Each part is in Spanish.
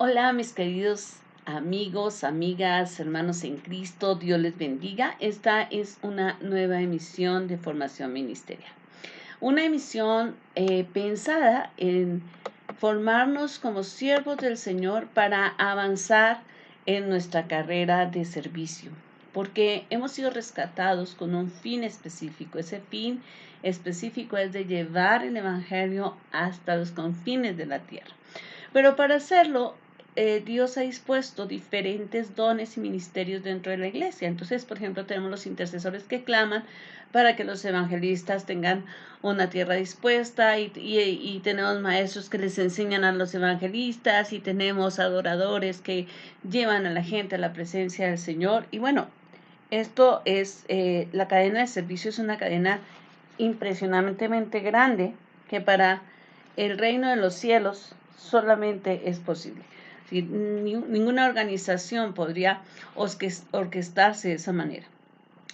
Hola, mis queridos amigos, amigas, hermanos en Cristo, Dios les bendiga. Esta es una nueva emisión de Formación Ministerial. Una emisión pensada en formarnos como siervos del Señor para avanzar en nuestra carrera de servicio, porque hemos sido rescatados con un fin específico. Ese fin específico es de llevar el Evangelio hasta los confines de la tierra. Pero para hacerlo, Dios ha dispuesto diferentes dones y ministerios dentro de la iglesia. Entonces, por ejemplo, tenemos los intercesores que claman para que los evangelistas tengan una tierra dispuesta y tenemos maestros que les enseñan a los evangelistas y tenemos adoradores que llevan a la gente a la presencia del Señor. Y bueno, esto es, la cadena de servicio es una cadena impresionantemente grande que para el reino de los cielos solamente es posible. Ninguna organización podría orquestarse de esa manera.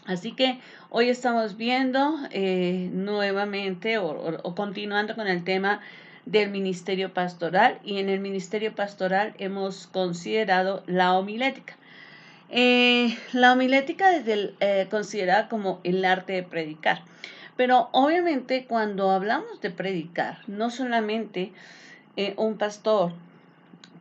Así que hoy estamos viendo nuevamente o continuando con el tema del ministerio pastoral, y en el ministerio pastoral hemos considerado la homilética. La homilética es considerada como el arte de predicar. Pero obviamente cuando hablamos de predicar, no solamente un pastor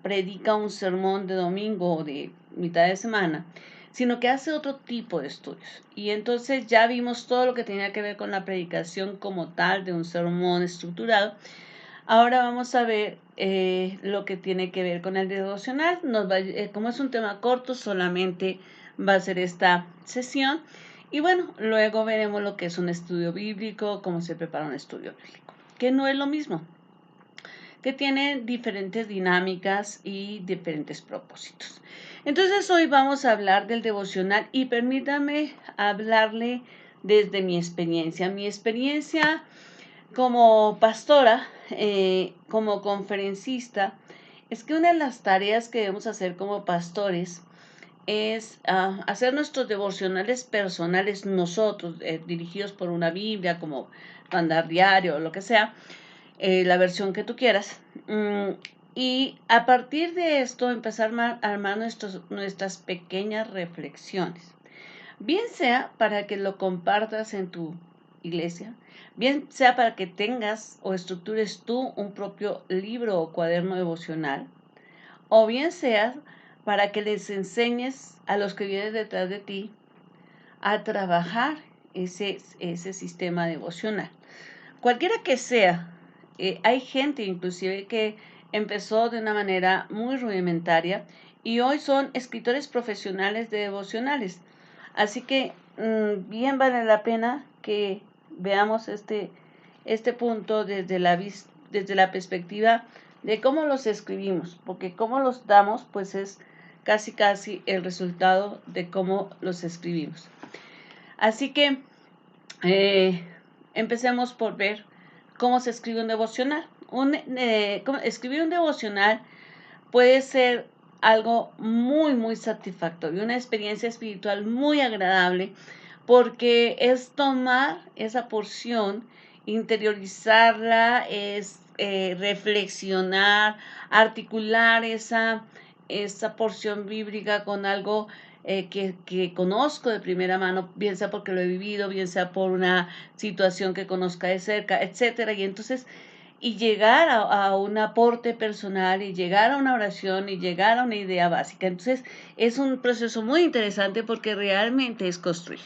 predica un sermón de domingo o de mitad de semana, sino que hace otro tipo de estudios. Y entonces ya vimos todo lo que tenía que ver con la predicación como tal de un sermón estructurado. Ahora vamos a ver lo que tiene que ver con el devocional. Como es un tema corto, solamente va a ser esta sesión. Y bueno, luego veremos lo que es un estudio bíblico, cómo se prepara un estudio bíblico, que no es lo mismo, que tiene diferentes dinámicas y diferentes propósitos. Entonces hoy vamos a hablar del devocional y permítame hablarle desde mi experiencia. Mi experiencia como pastora, como conferencista, es que una de las tareas que debemos hacer como pastores es hacer nuestros devocionales personales nosotros, dirigidos por una Biblia, como mandar diario o lo que sea, la versión que tú quieras. Y a partir de esto empezar a armar nuestras pequeñas reflexiones. Bien sea para que lo compartas en tu iglesia, bien sea para que tengas o estructures tú un propio libro o cuaderno devocional, o bien sea para que les enseñes a los que vienen detrás de ti a trabajar ese sistema devocional. Cualquiera que sea, hay gente inclusive que empezó de una manera muy rudimentaria y hoy son escritores profesionales de devocionales. Así que bien vale la pena que veamos este punto desde la perspectiva de cómo los escribimos, porque cómo los damos pues es casi el resultado de cómo los escribimos. Así que empecemos por ver cómo se escribe un devocional. Escribir un devocional puede ser algo muy satisfactorio, una experiencia espiritual muy agradable, porque es tomar esa porción, interiorizarla, es reflexionar, articular esa porción bíblica con algo que conozco de primera mano, bien sea porque lo he vivido, bien sea por una situación que conozca de cerca, etcétera. Y entonces llegar a un aporte personal y llegar a una oración y llegar a una idea básica. Entonces es un proceso muy interesante porque realmente es construir.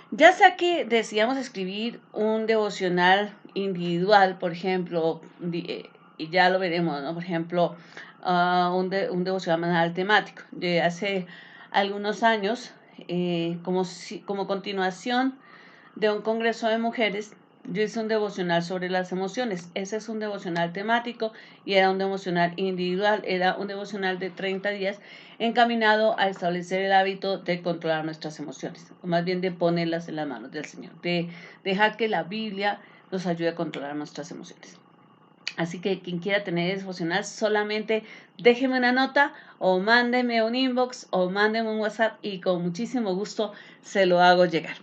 Ya sea que decidamos escribir un devocional individual, por ejemplo, y ya lo veremos, ¿no? Por ejemplo, un devocional temático. De hace algunos años, como continuación de un congreso de mujeres, yo hice un devocional sobre las emociones. Ese es un devocional temático y era un devocional individual. Era un devocional de 30 días encaminado a establecer el hábito de controlar nuestras emociones, o más bien de ponerlas en las manos del Señor, de dejar que la Biblia nos ayude a controlar nuestras emociones. Así que quien quiera tener devocional, solamente déjeme una nota o mándeme un inbox o mándeme un WhatsApp y con muchísimo gusto se lo hago llegar.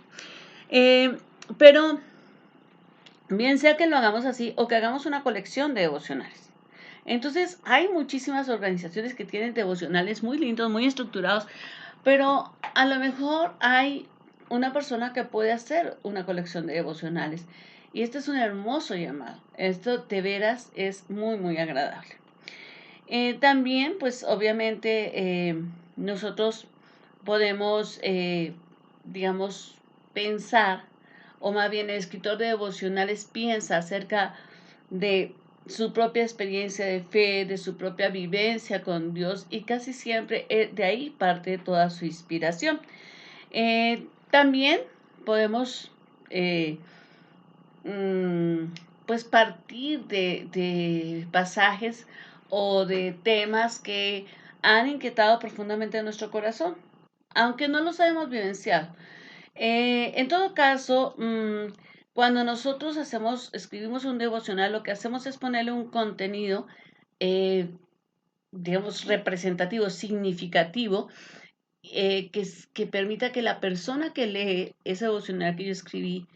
Pero bien sea que lo hagamos así o que hagamos una colección de devocionales. Entonces, hay muchísimas organizaciones que tienen devocionales muy lindos, muy estructurados, pero a lo mejor hay una persona que puede hacer una colección de devocionales. Y este es un hermoso llamado. Esto de veras es muy, muy agradable. También, pues obviamente, nosotros podemos, digamos, pensar, o más bien el escritor de devocionales piensa acerca de su propia experiencia de fe, de su propia vivencia con Dios, y casi siempre de ahí parte toda su inspiración. También podemos eh, mm, pues partir de pasajes o de temas que han inquietado profundamente nuestro corazón, aunque no los hayamos vivenciado. En todo caso, cuando nosotros escribimos un devocional, lo que hacemos es ponerle un contenido, eh, digamos, representativo, significativo, que permita que la persona que lee ese devocional que yo escribí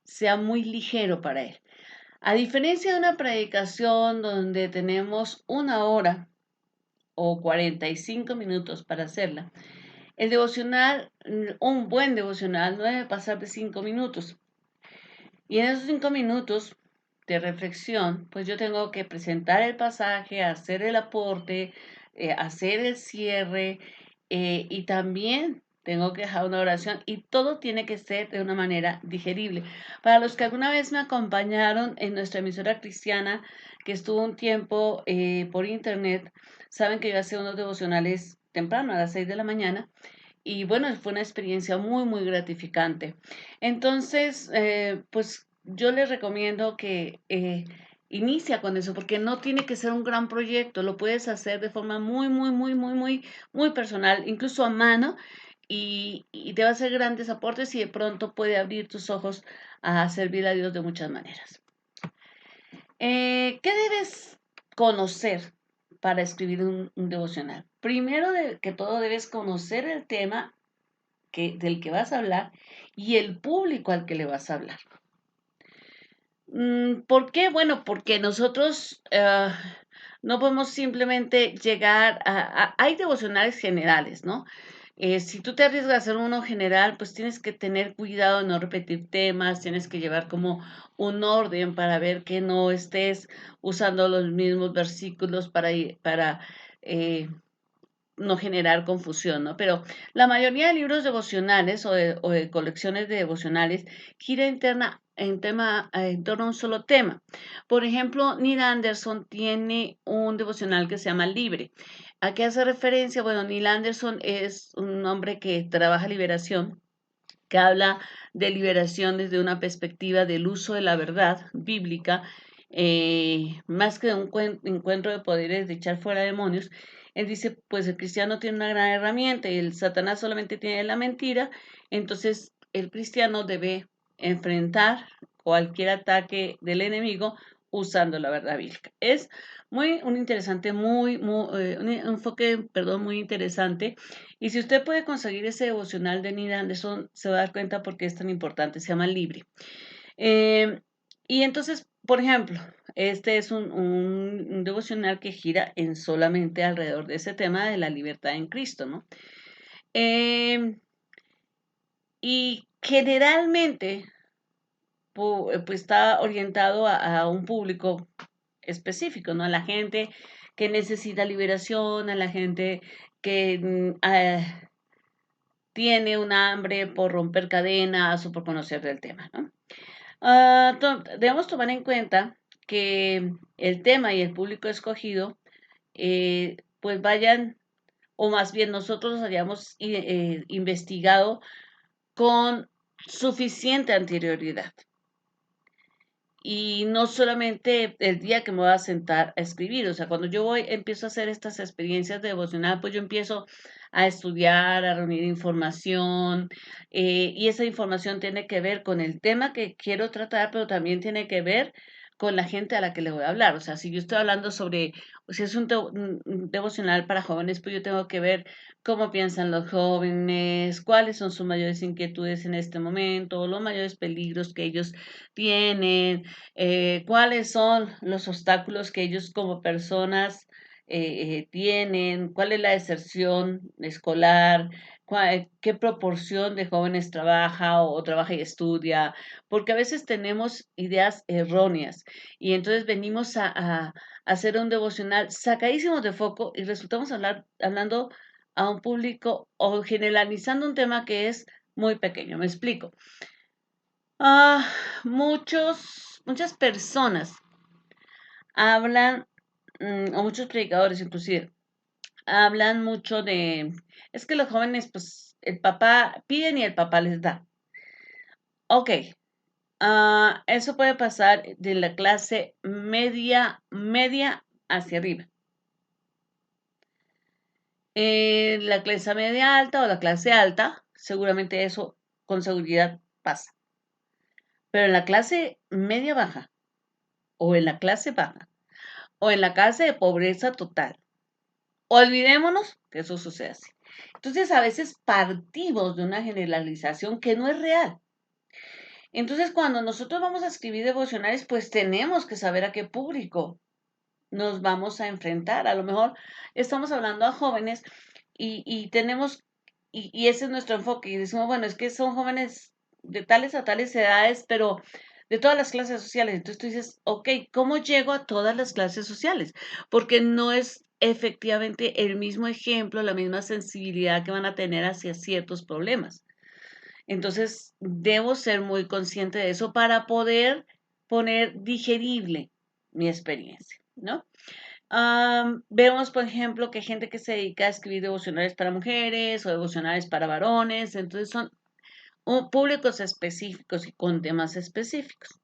sea muy ligero para él. A diferencia de una predicación donde tenemos 1 hora o 45 minutos para hacerla, el devocional, un buen devocional, no debe pasar de 5 minutos. Y en esos 5 minutos de reflexión, pues yo tengo que presentar el pasaje, hacer el aporte, hacer el cierre, y también tengo que dejar una oración, y todo tiene que ser de una manera digerible. Para los que alguna vez me acompañaron en nuestra emisora cristiana, que estuvo un tiempo por internet, saben que yo hacía unos devocionales temprano, a las 6 de la mañana, y bueno, fue una experiencia muy, muy gratificante. Entonces, pues yo les recomiendo que inicia con eso, porque no tiene que ser un gran proyecto, lo puedes hacer de forma muy, muy, muy, muy, muy, muy personal, incluso a mano, y te va a hacer grandes aportes y de pronto puede abrir tus ojos a servir a Dios de muchas maneras. ¿Qué debes conocer para escribir un devocional? Primero que todo debes conocer el tema del que vas a hablar y el público al que le vas a hablar. ¿Por qué? Bueno, porque nosotros no podemos simplemente llegar hay devocionales generales, ¿no? Si tú te arriesgas a hacer uno general, pues tienes que tener cuidado de no repetir temas, tienes que llevar como un orden para ver que no estés usando los mismos versículos para no generar confusión, ¿no? Pero la mayoría de libros devocionales o de colecciones de devocionales gira en torno a un solo tema. Por ejemplo, Neil Anderson tiene un devocional que se llama Libre. ¿A qué hace referencia? Bueno, Neil Anderson es un hombre que trabaja liberación, que habla de liberación desde una perspectiva del uso de la verdad bíblica, más que de un encuentro de poderes de echar fuera demonios. Él dice, pues el cristiano tiene una gran herramienta y el Satanás solamente tiene la mentira, entonces el cristiano debe enfrentar cualquier ataque del enemigo usando la verdad bíblica. Es un interesante, un enfoque, perdón, muy interesante. Y si usted puede conseguir ese devocional de Neil Anderson, se va a dar cuenta por qué es tan importante. Se llama Libre. Eh, y entonces, por ejemplo, este es un devocional que gira en solamente alrededor de ese tema de la libertad en Cristo, ¿no? Eh, y generalmente, pues está orientado a un público específico, ¿no? A la gente que necesita liberación, a la gente que tiene un hambre por romper cadenas o por conocer del tema, ¿no? Debemos tomar en cuenta que el tema y el público escogido, pues vayan, o más bien nosotros los hayamos investigado con suficiente anterioridad. Y no solamente el día que me voy a sentar a escribir, o sea, cuando empiezo a hacer estas experiencias devocionales, pues yo empiezo a estudiar, a reunir información, y esa información tiene que ver con el tema que quiero tratar, pero también tiene que ver con la gente a la que le voy a hablar. O sea, si yo estoy hablando sobre, o si es un devocional para jóvenes, pues yo tengo que ver cómo piensan los jóvenes, cuáles son sus mayores inquietudes en este momento, los mayores peligros que ellos tienen, cuáles son los obstáculos que ellos como personas tienen, cuál es la deserción escolar, qué proporción de jóvenes trabaja o trabaja y estudia, porque a veces tenemos ideas erróneas y entonces venimos a hacer un devocional sacadísimos de foco y resultamos hablando a un público o generalizando un tema que es muy pequeño. Me explico. Ah, muchas personas hablan, o muchos predicadores inclusive, hablan mucho de, es que los jóvenes, pues el papá piden y el papá les da. Ok, eso puede pasar de la clase media hacia arriba. La clase media alta o la clase alta, seguramente eso con seguridad pasa. Pero en la clase media baja, o en la clase baja, o en la clase de pobreza total, olvidémonos que eso sucede así. Entonces, a veces partimos de una generalización que no es real. Entonces, cuando nosotros vamos a escribir devocionales, pues tenemos que saber a qué público nos vamos a enfrentar. A lo mejor estamos hablando a jóvenes y tenemos, y ese es nuestro enfoque. Y decimos, bueno, es que son jóvenes de tales a tales edades, pero de todas las clases sociales. Entonces tú dices, ok, ¿cómo llego a todas las clases sociales? Porque no es efectivamente el mismo ejemplo, la misma sensibilidad que van a tener hacia ciertos problemas. Entonces, debo ser muy consciente de eso para poder poner digerible mi experiencia, ¿no? Vemos, por ejemplo, que hay gente que se dedica a escribir devocionales para mujeres o devocionales para varones, entonces son públicos específicos y con temas específicos.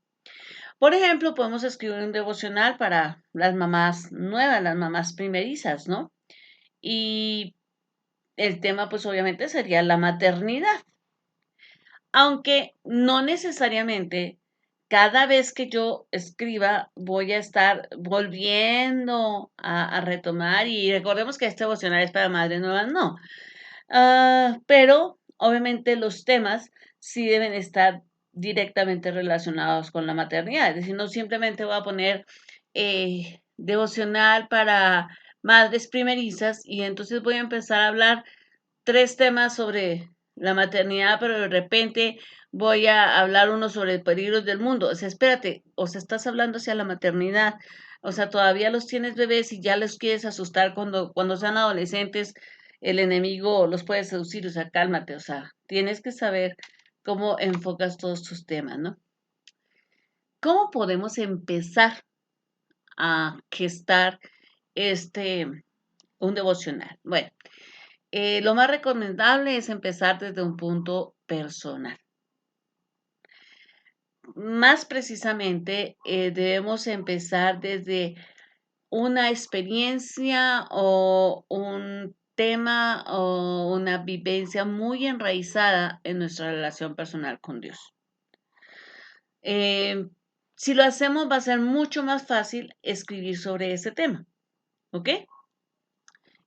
Por ejemplo, podemos escribir un devocional para las mamás nuevas, las mamás primerizas, ¿no? Y el tema, pues obviamente, sería la maternidad. Aunque no necesariamente cada vez que yo escriba voy a estar volviendo a retomar y recordemos que este devocional es para madres nuevas, no. Pero obviamente los temas sí deben estar directamente relacionados con la maternidad, es decir, no simplemente voy a poner devocional para madres primerizas y entonces voy a empezar a hablar tres temas sobre la maternidad, pero de repente voy a hablar uno sobre peligros del mundo. O sea, espérate, o sea, estás hablando hacia la maternidad, o sea, todavía los tienes bebés y ya los quieres asustar cuando sean adolescentes, el enemigo los puede seducir, o sea, cálmate, o sea, tienes que saber cómo enfocas todos tus temas, ¿no? ¿Cómo podemos empezar a gestar este, un devocional? Bueno, lo más recomendable es empezar desde un punto personal. Más precisamente, debemos empezar desde una experiencia o un tema o una vivencia muy enraizada en nuestra relación personal con Dios. Eh, si lo hacemos, va a ser mucho más fácil escribir sobre ese tema, ¿ok?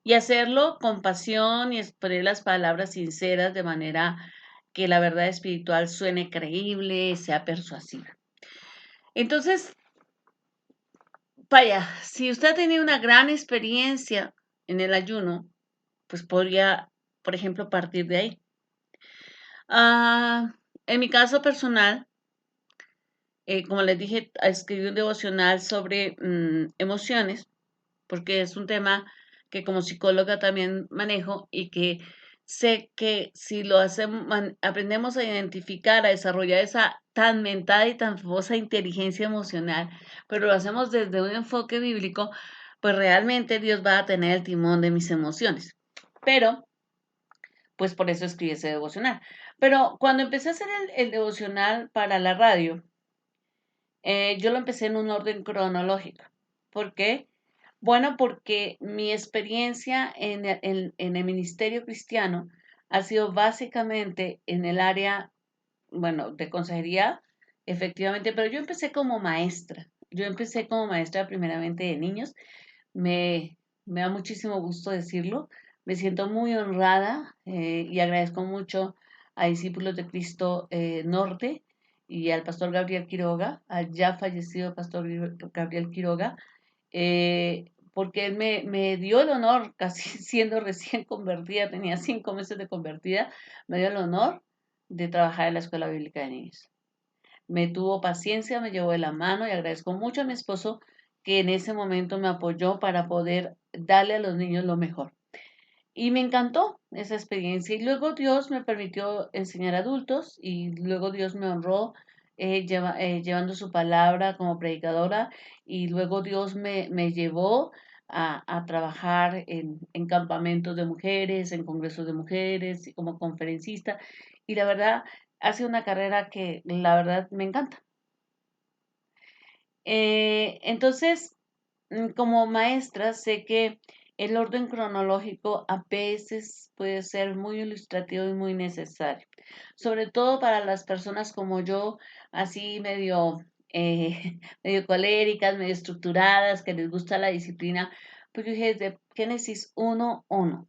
Y hacerlo con pasión y exponer las palabras sinceras de manera que la verdad espiritual suene creíble, sea persuasiva. Entonces, vaya, si usted ha tenido una gran experiencia en el ayuno, pues podría, por ejemplo, partir de ahí. Ah, en mi caso personal, como les dije, escribí un devocional sobre emociones, porque es un tema que como psicóloga también manejo y que sé que si lo hacemos, aprendemos a identificar, a desarrollar esa tan mentada y tan famosa inteligencia emocional, pero lo hacemos desde un enfoque bíblico, pues realmente Dios va a tener el timón de mis emociones. Pero, pues por eso escribí ese devocional. Pero cuando empecé a hacer el devocional para la radio, yo lo empecé en un orden cronológico. ¿Por qué? Bueno, porque mi experiencia en el ministerio cristiano ha sido básicamente en el área, bueno, de consejería, efectivamente, pero yo empecé como maestra. Yo empecé como maestra primeramente de niños. Me, me da muchísimo gusto decirlo. Me siento muy honrada y agradezco mucho a Discípulos de Cristo Norte y al pastor Gabriel Quiroga, al ya fallecido pastor Gabriel Quiroga, porque él me dio el honor, casi siendo recién convertida, tenía 5 meses de convertida, me dio el honor de trabajar en la Escuela Bíblica de Niños. Me tuvo paciencia, me llevó de la mano y agradezco mucho a mi esposo que en ese momento me apoyó para poder darle a los niños lo mejor. Y me encantó esa experiencia. Y luego Dios me permitió enseñar a adultos y luego Dios me honró llevando su palabra como predicadora y luego Dios me llevó a trabajar en campamentos de mujeres, en congresos de mujeres y como conferencista. Y la verdad, ha sido una carrera que la verdad me encanta. Entonces, como maestra, sé que el orden cronológico a veces puede ser muy ilustrativo y muy necesario, sobre todo para las personas como yo, así medio, medio coléricas, medio estructuradas, que les gusta la disciplina. Pues yo dije, desde Génesis 1:1.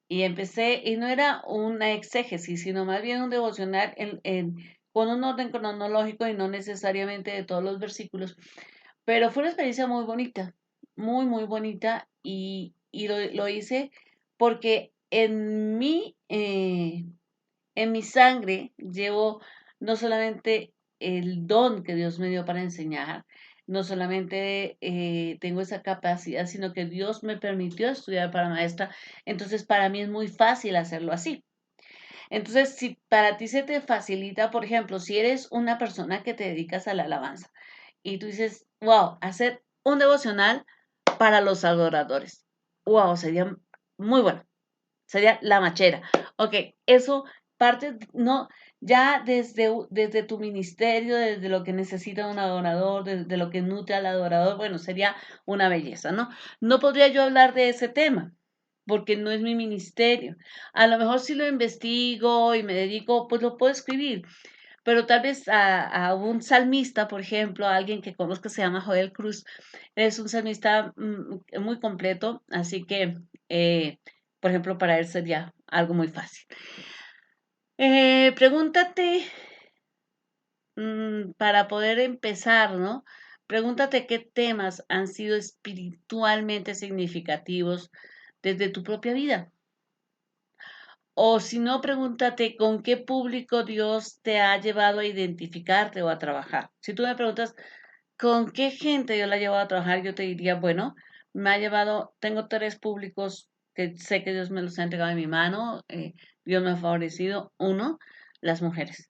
Y empecé, y no era una exégesis, sino más bien un devocional con un orden cronológico y no necesariamente de todos los versículos. Pero fue una experiencia muy bonita, muy, muy bonita, y lo hice porque en mi sangre llevo no solamente el don que Dios me dio para enseñar, no solamente tengo esa capacidad, sino que Dios me permitió estudiar para maestra, entonces para mí es muy fácil hacerlo así. Entonces, si para ti se te facilita, por ejemplo, si eres una persona que te dedicas a la alabanza y tú dices, wow, hacer un devocional para los adoradores, wow, sería muy bueno, sería la machera. Ok, eso parte, no, ya desde tu ministerio, desde lo que necesita un adorador, desde lo que nutre al adorador, bueno, sería una belleza, ¿no? No podría yo hablar de ese tema, porque no es mi ministerio. A lo mejor si lo investigo y me dedico, pues lo puedo escribir, pero tal vez a un salmista, por ejemplo, a alguien que conozco se llama Joel Cruz, es un salmista muy completo, así que, por ejemplo, para él sería algo muy fácil. Pregúntate, para poder empezar, ¿no? Pregúntate qué temas han sido espiritualmente significativos desde tu propia vida. O si no, pregúntate con qué público Dios te ha llevado a identificarte o a trabajar. Si tú me preguntas con qué gente Dios la ha llevado a trabajar, yo te diría, bueno, me ha llevado, tengo 3 públicos que sé que Dios me los ha entregado en mi mano, Dios me ha favorecido. 1, las mujeres,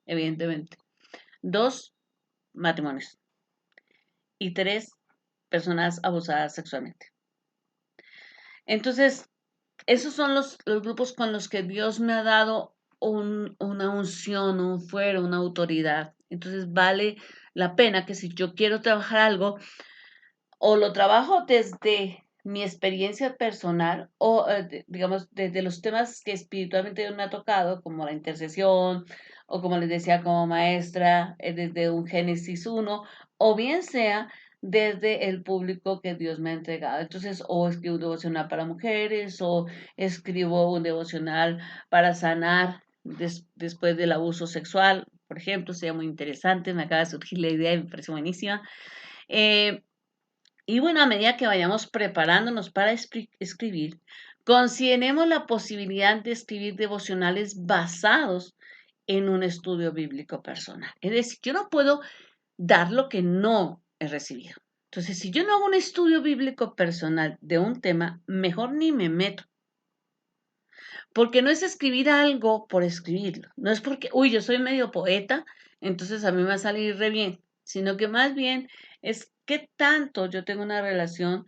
evidentemente. 2, matrimonios. Y 3, personas abusadas sexualmente. Entonces, esos son los grupos con los que Dios me ha dado una unción, un fuero, una autoridad. Entonces vale la pena que si yo quiero trabajar algo, o lo trabajo desde mi experiencia personal, o digamos, desde los temas que espiritualmente Dios me ha tocado, como la intercesión, o como les decía, como maestra, desde un Génesis 1, o bien sea desde el público que Dios me ha entregado. Entonces, o escribo un devocional para mujeres, o escribo un devocional para sanar después del abuso sexual, por ejemplo, sería muy interesante, me acaba de surgir la idea y me parece buenísima. Eh, y bueno, a medida que vayamos preparándonos para escribir, consideremos la posibilidad de escribir devocionales basados en un estudio bíblico personal. Es decir, yo no puedo dar lo que no he recibido. Entonces, si yo no hago un estudio bíblico personal de un tema, mejor ni me meto. Porque no es escribir algo por escribirlo. No es porque, uy, yo soy medio poeta, entonces a mí me va a salir re bien. Sino que más bien es qué tanto yo tengo una relación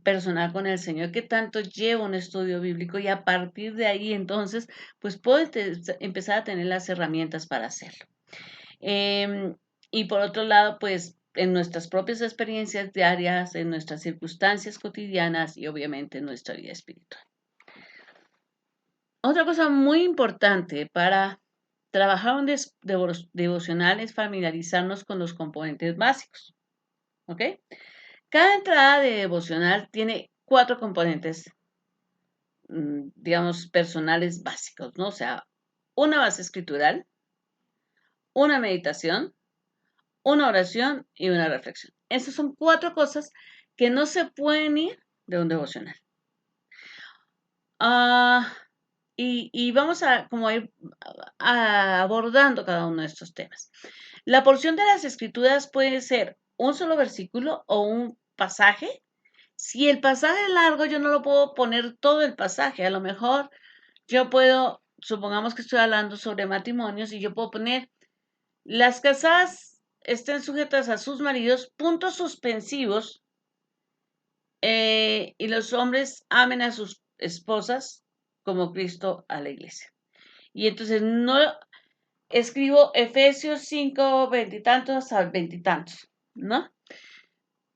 personal con el Señor, qué tanto llevo un estudio bíblico y a partir de ahí entonces, pues puedo empezar a tener las herramientas para hacerlo. Em, y por otro lado, pues en nuestras propias experiencias diarias, en nuestras circunstancias cotidianas y obviamente en nuestra vida espiritual. Otra cosa muy importante para trabajar un devocional es familiarizarnos con los componentes básicos, ¿ok? Cada entrada de devocional tiene 4 componentes, digamos, personales básicos, ¿no? O sea, una base escritural, una meditación, una oración y una reflexión. Esas son 4 cosas que no se pueden ir de un devocional. Ah, y vamos a como ir abordando cada uno de estos temas. La porción de las escrituras puede ser un solo versículo o un pasaje. Si el pasaje es largo, yo no lo puedo poner todo el pasaje. A lo mejor yo puedo, supongamos que estoy hablando sobre matrimonios y yo puedo poner las casadas estén sujetas a sus maridos, puntos suspensivos, y los hombres amen a sus esposas como Cristo a la iglesia. Y entonces no escribo Efesios 5, veintitantos a veintitantos, ¿no?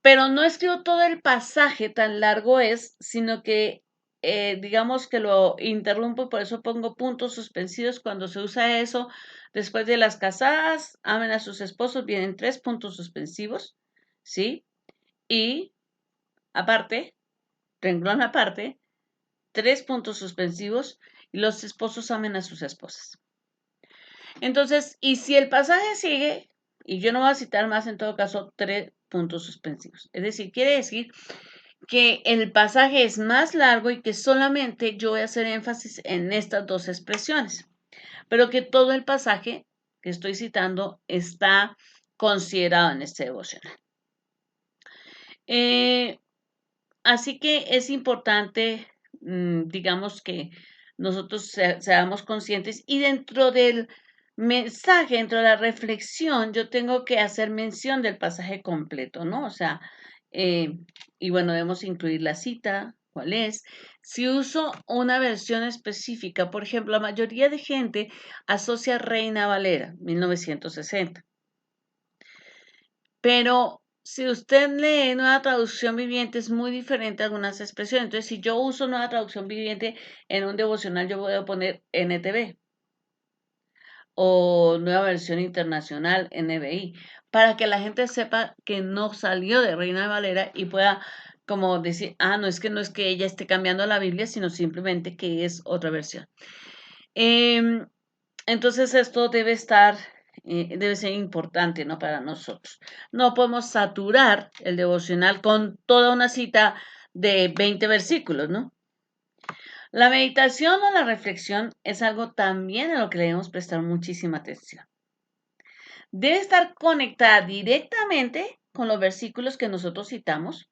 Pero no escribo todo el pasaje, tan largo es, sino que digamos que lo interrumpo y por eso pongo puntos suspensivos cuando se usa eso. Después de las casadas, amen a sus esposos, vienen 3 puntos suspensivos, ¿sí? Y aparte, renglón aparte, 3 puntos suspensivos y los esposos amen a sus esposas. Entonces, y si el pasaje sigue, y yo no voy a citar más en todo caso, 3 puntos suspensivos. Es decir, quiere decir que el pasaje es más largo y que solamente yo voy a hacer énfasis en estas 2 expresiones, pero que todo el pasaje que estoy citando está considerado en este devocional. Así que es importante, digamos, que nosotros seamos conscientes y dentro del mensaje, dentro de la reflexión, yo tengo que hacer mención del pasaje completo, ¿no? O sea, eh, y bueno, debemos incluir la cita, cuál es. Si uso una versión específica, por ejemplo, la mayoría de gente asocia Reina Valera, 1960. Pero si usted lee Nueva Traducción Viviente, es muy diferente a algunas expresiones. Entonces, si yo uso Nueva Traducción Viviente en un devocional, yo voy a poner NTV o Nueva Versión Internacional, NBI, para que la gente sepa que no salió de Reina Valera y pueda como decir, no es que ella esté cambiando la Biblia, sino simplemente que es otra versión. Em, entonces esto debe ser importante, ¿no? Para nosotros. No podemos saturar el devocional con toda una cita de 20 versículos, ¿no? La meditación o la reflexión es algo también a lo que le debemos prestar muchísima atención. Debe estar conectada directamente con los versículos que nosotros citamos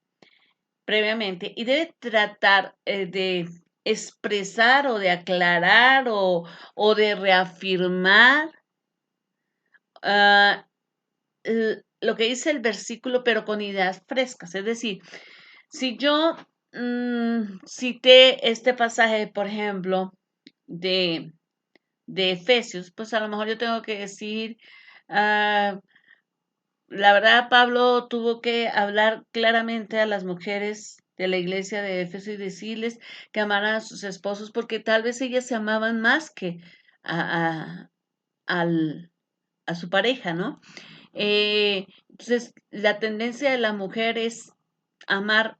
previamente y debe tratar de expresar o de aclarar o de reafirmar ah, lo que dice el versículo, pero con ideas frescas. Es decir, si yo cité este pasaje, por ejemplo, de, de Efesios, pues a lo mejor yo tengo que decir, ah, la verdad, Pablo tuvo que hablar claramente a las mujeres de la iglesia de Éfeso y decirles que amaran a sus esposos porque tal vez ellas se amaban más que a, a- al, a su pareja, ¿no? Entonces, la tendencia de la mujer es amar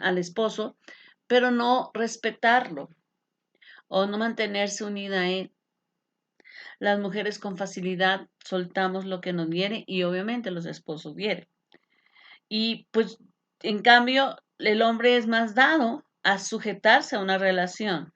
al esposo, pero no respetarlo o no mantenerse unida a él. Las mujeres con facilidad soltamos lo que nos viene y obviamente los esposos vienen. Y pues, en cambio, el hombre es más dado a sujetarse a una relación.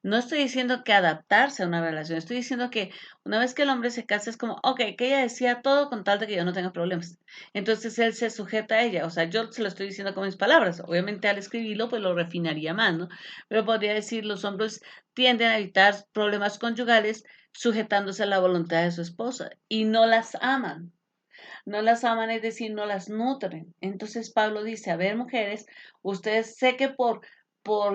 No estoy diciendo que adaptarse a una relación, estoy diciendo que una vez que el hombre se casa es como, ok, que ella decía todo con tal de que yo no tenga problemas. Entonces él se sujeta a ella, o sea, yo se lo estoy diciendo con mis palabras. Obviamente al escribirlo pues lo refinaría más, ¿no? Pero podría decir, los hombres tienden a evitar problemas conyugales sujetándose a la voluntad de su esposa y no las aman. No las aman, es decir, no las nutren. Entonces Pablo dice, a ver, mujeres, ustedes sé que por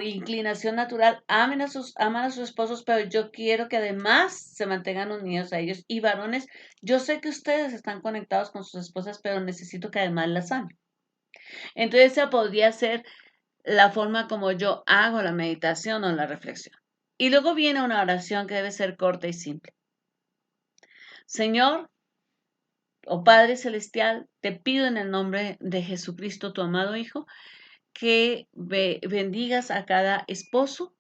inclinación natural aman a sus esposos, pero yo quiero que además se mantengan unidos a ellos. Y varones, yo sé que ustedes están conectados con sus esposas, pero necesito que además las amen. Entonces esa podría ser la forma como yo hago la meditación o la reflexión. Y luego viene una oración que debe ser corta y simple. Señor o Padre Celestial, te pido en el nombre de Jesucristo, tu amado Hijo, que bendigas a cada esposo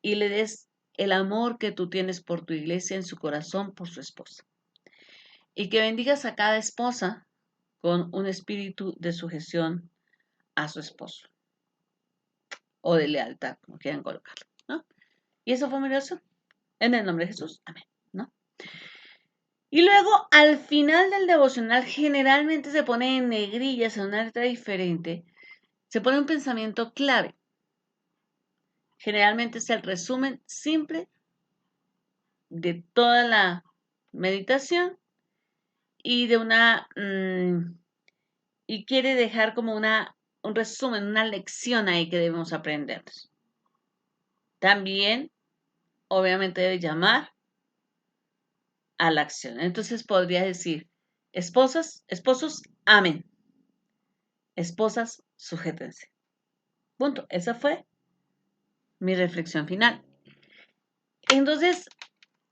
y le des el amor que tú tienes por tu iglesia en su corazón, por su esposa. Y que bendigas a cada esposa con un espíritu de sujeción a su esposo o de lealtad, como quieran colocarlo, ¿no? Y eso fue mi oración. En el nombre de Jesús. Amén, ¿no? Y luego, al final del devocional, generalmente se pone en negrillas, en una letra diferente, se pone un pensamiento clave. Generalmente es el resumen simple de toda la meditación y de y quiere dejar como un resumen, una lección ahí que debemos aprender. También, obviamente, debe llamar a la acción. Entonces podría decir, esposas, esposos, amen. Esposas, sujétense. Punto. Esa fue mi reflexión final. Entonces,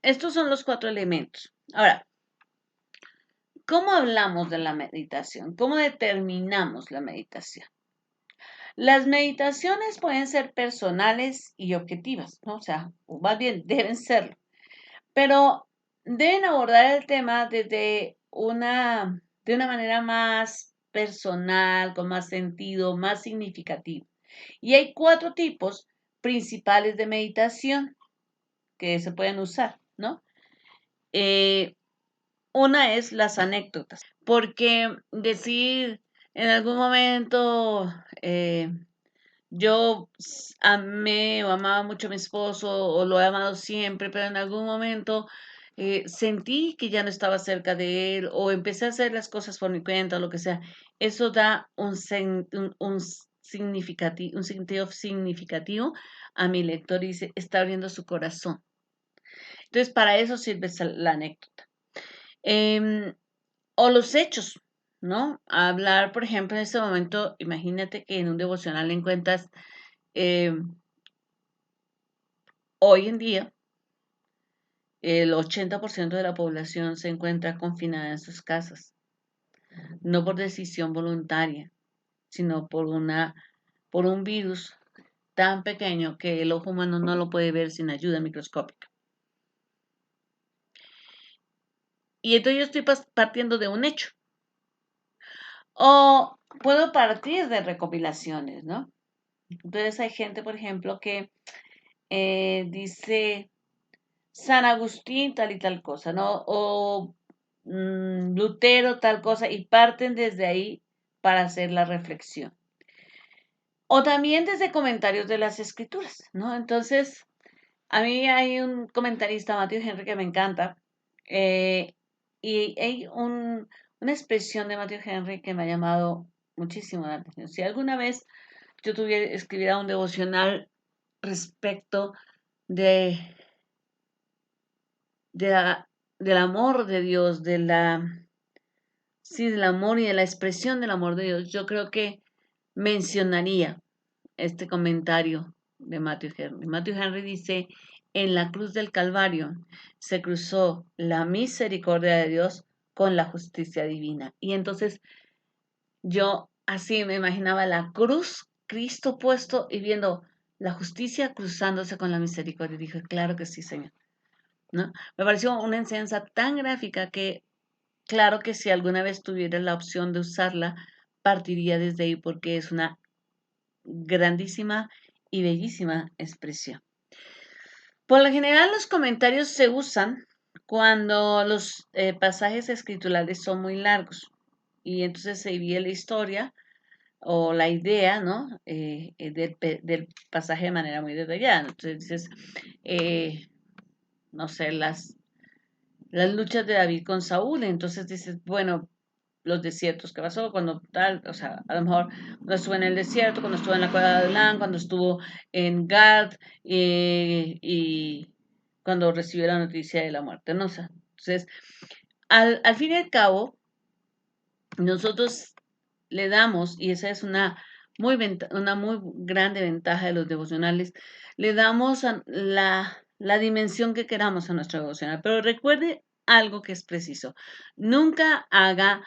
estos son los 4 elementos. Ahora, ¿cómo hablamos de la meditación? ¿Cómo determinamos la meditación? Las meditaciones pueden ser personales y objetivas, ¿no? O sea, o más bien deben serlo, pero deben abordar el tema de una manera más personal, con más sentido, más significativo. Y hay 4 tipos principales de meditación que se pueden usar, ¿no? Una es las anécdotas, porque decir en algún momento yo amé o amaba mucho a mi esposo o lo he amado siempre, pero en algún momento sentí que ya no estaba cerca de él o empecé a hacer las cosas por mi cuenta o lo que sea. Eso da un sentido significativo a mi lector y dice, está abriendo su corazón. Entonces, para eso sirve la anécdota. O los hechos, ¿no? Hablar, por ejemplo, en este momento, imagínate que en un devocional encuentras hoy en día el 80% de la población se encuentra confinada en sus casas, no por decisión voluntaria, sino por un virus tan pequeño que el ojo humano no lo puede ver sin ayuda microscópica. Y entonces yo estoy partiendo de un hecho. O puedo partir de recopilaciones, ¿no? Entonces hay gente, por ejemplo, que dice San Agustín tal y tal cosa, ¿no? O Lutero tal cosa, y parten desde ahí para hacer la reflexión. O también desde comentarios de las escrituras, ¿no? Entonces, a mí hay un comentarista, Matthew Henry, que me encanta, y hay una expresión de Matthew Henry que me ha llamado muchísimo la atención. Si alguna vez yo escribiera un devocional respecto de, del amor de Dios, sí, del amor y de la expresión del amor de Dios, yo creo que mencionaría este comentario de Matthew Henry. Matthew Henry dice, en la cruz del Calvario se cruzó la misericordia de Dios con la justicia divina. Y entonces yo así me imaginaba la cruz, Cristo puesto y viendo la justicia cruzándose con la misericordia. Y dije, claro que sí, Señor, ¿no? Me pareció una enseñanza tan gráfica que, claro que si alguna vez tuviera la opción de usarla, partiría desde ahí porque es una grandísima y bellísima expresión. Por lo general, los comentarios se usan cuando los pasajes escriturales son muy largos y entonces se divide la historia o la idea, ¿no? Del pasaje de manera muy detallada. Entonces dices, no sé, las luchas de David con Saúl. Entonces dices, bueno, los desiertos que pasó, cuando tal, o sea, a lo mejor cuando estuvo en el desierto, cuando estuvo en la cueva de Adulán, cuando estuvo en Gad y cuando recibió la noticia de la muerte, ¿no? O sea, entonces, al fin y al cabo, nosotros le damos, y esa es una muy grande ventaja de los devocionales, le damos la dimensión que queramos a nuestro devocional. Pero recuerde algo que es preciso. Nunca haga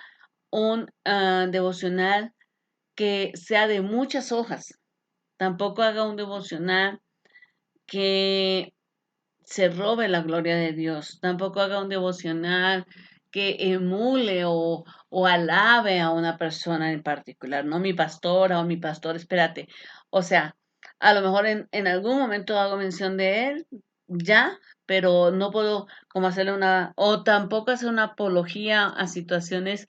un devocional que sea de muchas hojas. Tampoco haga un devocional que se robe la gloria de Dios. Tampoco haga un devocional que emule o alabe a una persona en particular, no mi pastora o mi pastor, espérate. O sea, a lo mejor en algún momento hago mención de él, ya, pero no puedo como hacerle o tampoco hacer una apología a situaciones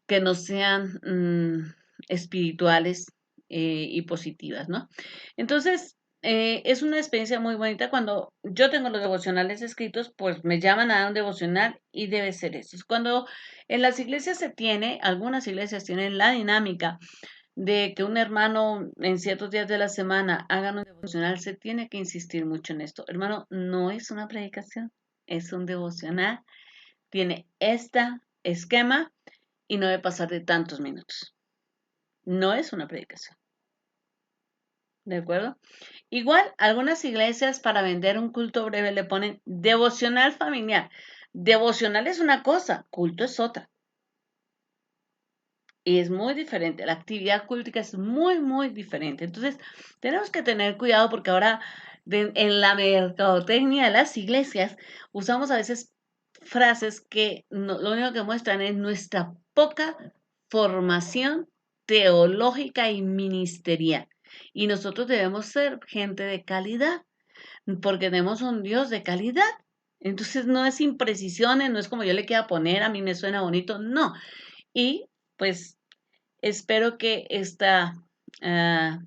que no sean espirituales y positivas, ¿no? Entonces, es una experiencia muy bonita cuando yo tengo los devocionales escritos, pues me llaman a dar un devocional y debe ser eso. Cuando en las iglesias algunas iglesias tienen la dinámica de que un hermano en ciertos días de la semana hagan un devocional, se tiene que insistir mucho en esto. Hermano, no es una predicación, es un devocional, tiene este esquema y no debe pasar de tantos minutos. No es una predicación. ¿De acuerdo? Igual, algunas iglesias para vender un culto breve le ponen devocional familiar. Devocional es una cosa, culto es otra. Y es muy diferente. La actividad cultica es muy, muy diferente. Entonces, tenemos que tener cuidado porque ahora en la mercadotecnia de las iglesias usamos a veces frases que lo único que muestran es nuestra poca formación teológica y ministerial. Y nosotros debemos ser gente de calidad porque tenemos un Dios de calidad. Entonces no es imprecisiones, no es como yo le quiera poner, a mí me suena bonito, no. Y pues espero que ah,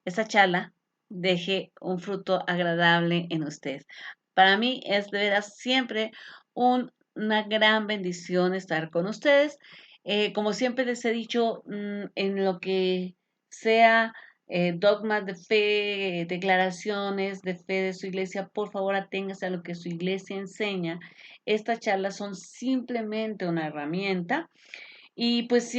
esta charla deje un fruto agradable en ustedes. Para mí es de veras siempre una gran bendición estar con ustedes. Como siempre les he dicho, en lo que sea dogmas de fe, declaraciones de fe de su iglesia, por favor aténgase a lo que su iglesia enseña. Estas charlas son simplemente una herramienta y pues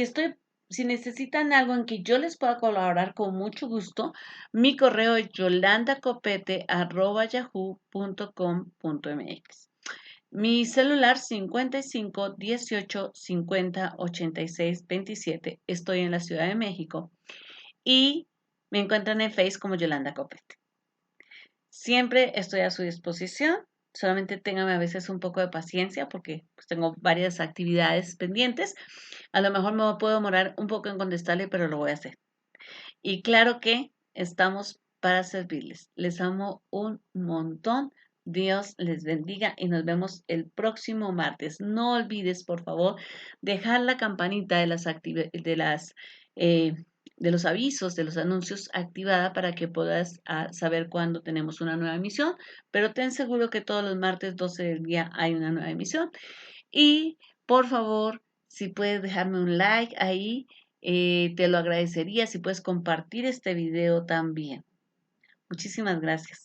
si necesitan algo en que yo les pueda colaborar con mucho gusto, mi correo es yolandacopete@yahoo.com.mx. Mi celular 55 18 50 86 27. Estoy en la Ciudad de México y me encuentran en Facebook como Yolanda Copete. Siempre estoy a su disposición. Solamente téngame a veces un poco de paciencia porque pues, tengo varias actividades pendientes. A lo mejor me puedo demorar un poco en contestarle, pero lo voy a hacer. Y claro que estamos para servirles. Les amo un montón. Dios les bendiga y nos vemos el próximo martes. No olvides, por favor, dejar la campanita eh, de los avisos, de los anuncios activada para que puedas saber cuándo tenemos una nueva emisión. Pero ten seguro que todos los martes 12 del día hay una nueva emisión. Y por favor, si puedes dejarme un like ahí, te lo agradecería si puedes compartir este video también. Muchísimas gracias.